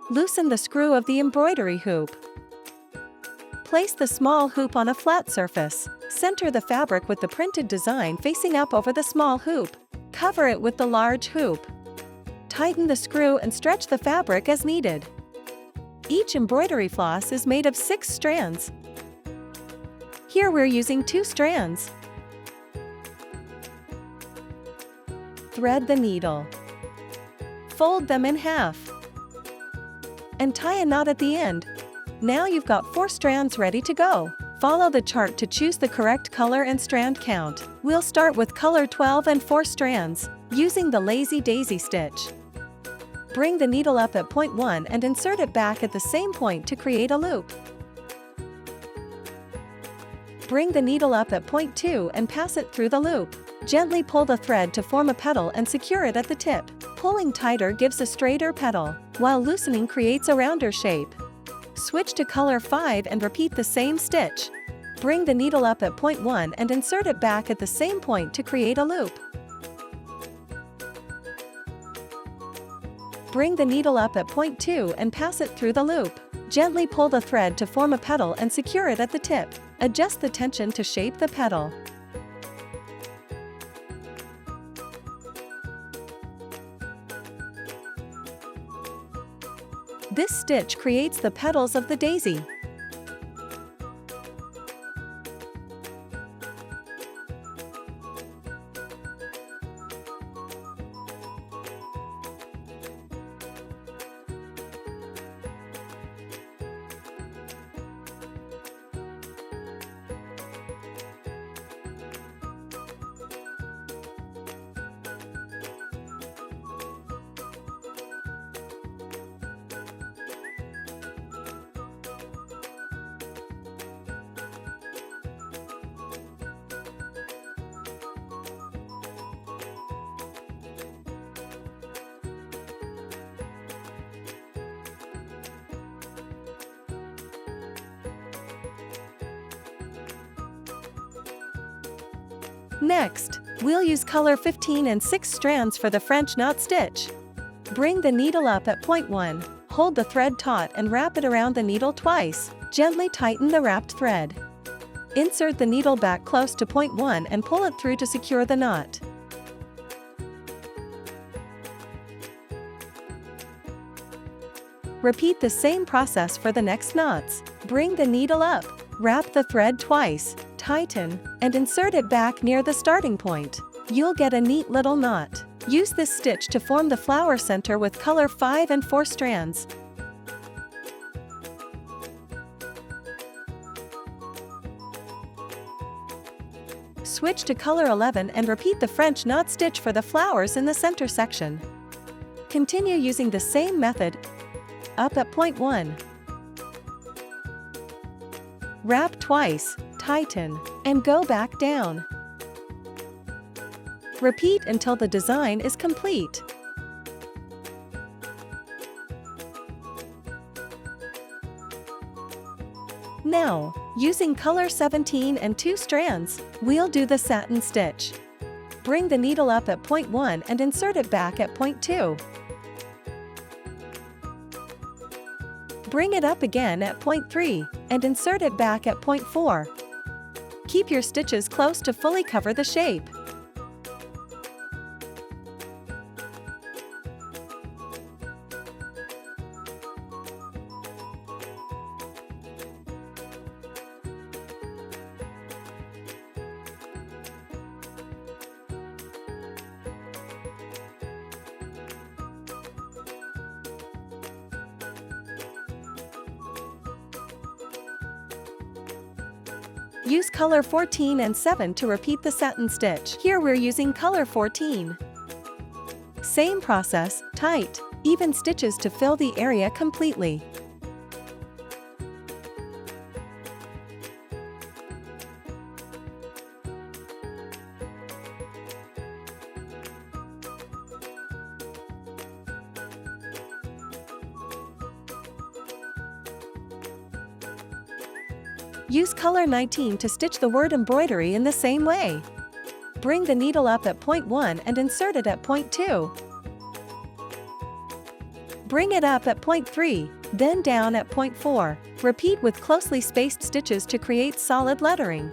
Loosen the screw of the embroidery hoop. Place the small hoop on a flat surface. Center the fabric with the printed design facing up over the small hoop. Cover it with the large hoop. Tighten the screw and stretch the fabric as needed. Each embroidery floss is made of 6 strands. Here we're using 2 strands. Thread the needle. Fold them in half. And tie a knot at the end. Now you've got 4 strands ready to go. Follow the chart to choose the correct color and strand count. We'll start with color 12 and 4 strands, using the lazy daisy stitch. Bring the needle up at point 1 and insert it back at the same point to create a loop. Bring the needle up at point 2 and pass it through the loop. Gently pull the thread to form a petal and secure it at the tip. Pulling tighter gives a straighter petal, while loosening creates a rounder shape. Switch to color 5 and repeat the same stitch. Bring the needle up at point 1 and insert it back at the same point to create a loop. Bring the needle up at point 2 and pass it through the loop. Gently pull the thread to form a petal and secure it at the tip. Adjust the tension to shape the petal. This stitch creates the petals of the daisy. Next, we'll use color 15 and 6 strands for the French knot stitch. Bring the needle up at point 1, hold the thread taut and wrap it around the needle twice. Gently tighten the wrapped thread. Insert the needle back close to point 1 and pull it through to secure the knot. Repeat the same process for the next knots. Bring the needle up, wrap the thread twice, tighten, and insert it back near the starting point. You'll get a neat little knot. Use this stitch to form the flower center with color 5 and 4 strands. Switch to color 11 and repeat the French knot stitch for the flowers in the center section. Continue using the same method. Up at point 1. Wrap twice, tighten, and go back down. Repeat until the design is complete. Now, using color 17 and 2 strands, we'll do the satin stitch. Bring the needle up at point 1 and insert it back at point 2. Bring it up again at point 3, and insert it back at point 4. Keep your stitches close to fully cover the shape. Use color 14 and 7 to repeat the satin stitch. Here we're using color 14. Same process, tight, even stitches to fill the area completely. Use color 19 to stitch the word embroidery in the same way. Bring the needle up at point 1 and insert it at point 2. Bring it up at point 3, then down at point 4. Repeat with closely spaced stitches to create solid lettering.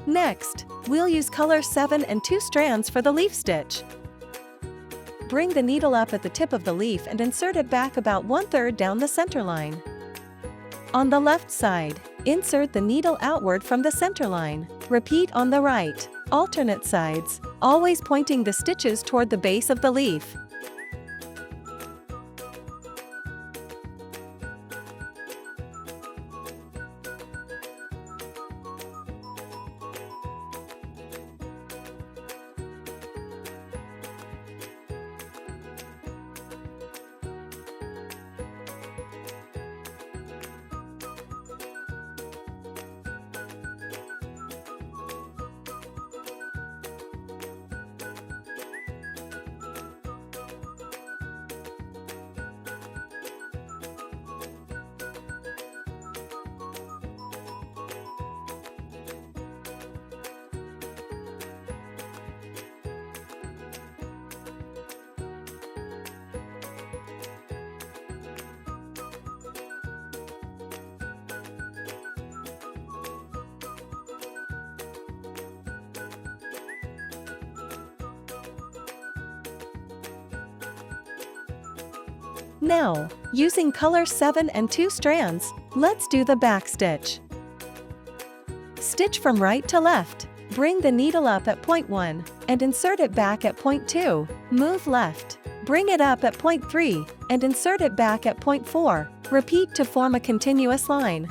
Next, we'll use color 7 and 2 strands for the leaf stitch. Bring the needle up at the tip of the leaf and insert it back about 1/3 down the center line. On the left side, insert the needle outward from the center line. Repeat on the right, alternate sides, always pointing the stitches toward the base of the leaf. Now, using color 7 and 2 strands, let's do the back stitch. Stitch from right to left. Bring the needle up at point 1 and insert it back at point 2. Move left. Bring it up at point 3 and insert it back at point 4. Repeat to form a continuous line.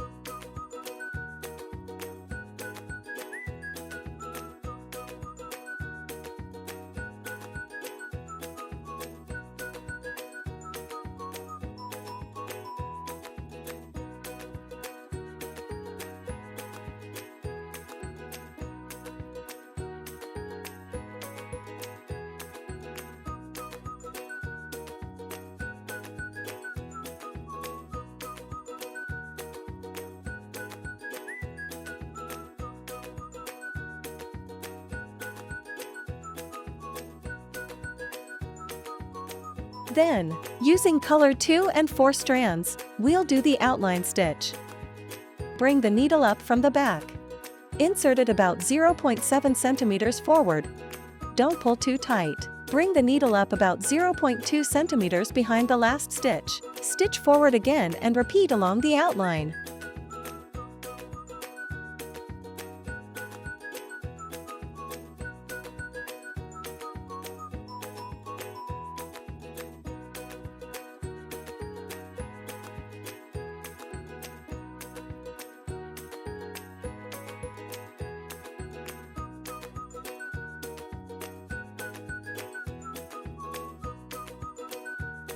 Then, using color 2 and 4 strands, we'll do the outline stitch. Bring the needle up from the back. Insert it about 0.7 centimeters forward. Don't pull too tight. Bring the needle up about 0.2 centimeters behind the last stitch. Stitch forward again and repeat along the outline.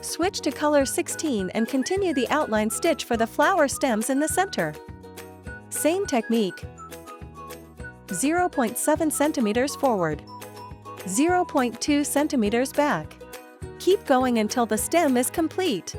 Switch to color 16 and continue the outline stitch for the flower stems in the center. Same technique. 0.7 centimeters forward. 0.2 centimeters back. Keep going until the stem is complete.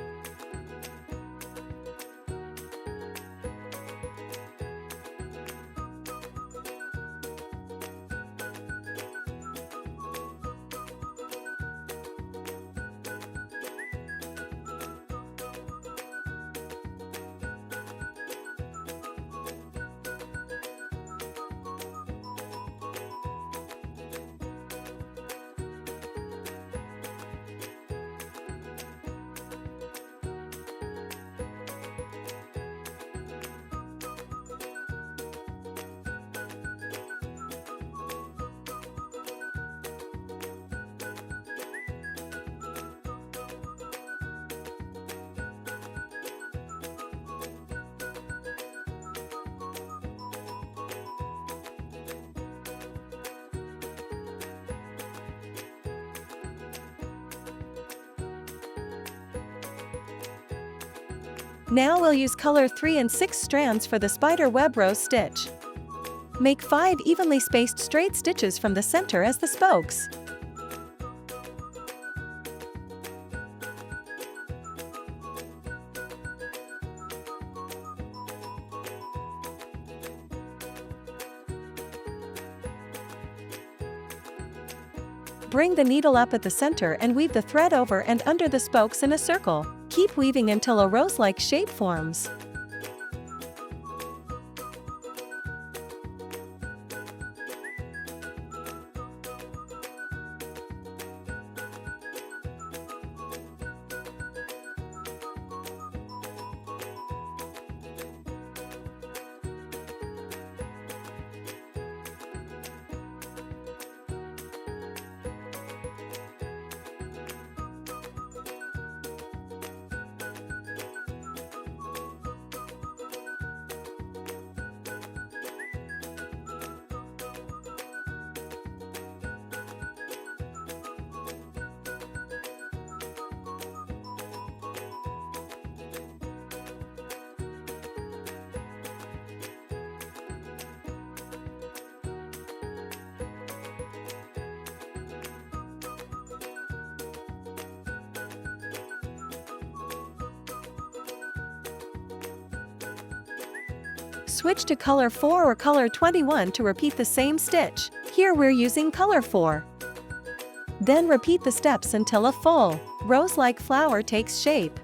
Now we'll use color 3 and 6 strands for the spider web rose stitch. Make 5 evenly spaced straight stitches from the center as the spokes. Bring the needle up at the center and weave the thread over and under the spokes in a circle. Keep weaving until a rose-like shape forms. Switch to color 4 or color 21 to repeat the same stitch. Here we're using color 4. Then repeat the steps until a full, rose-like flower takes shape.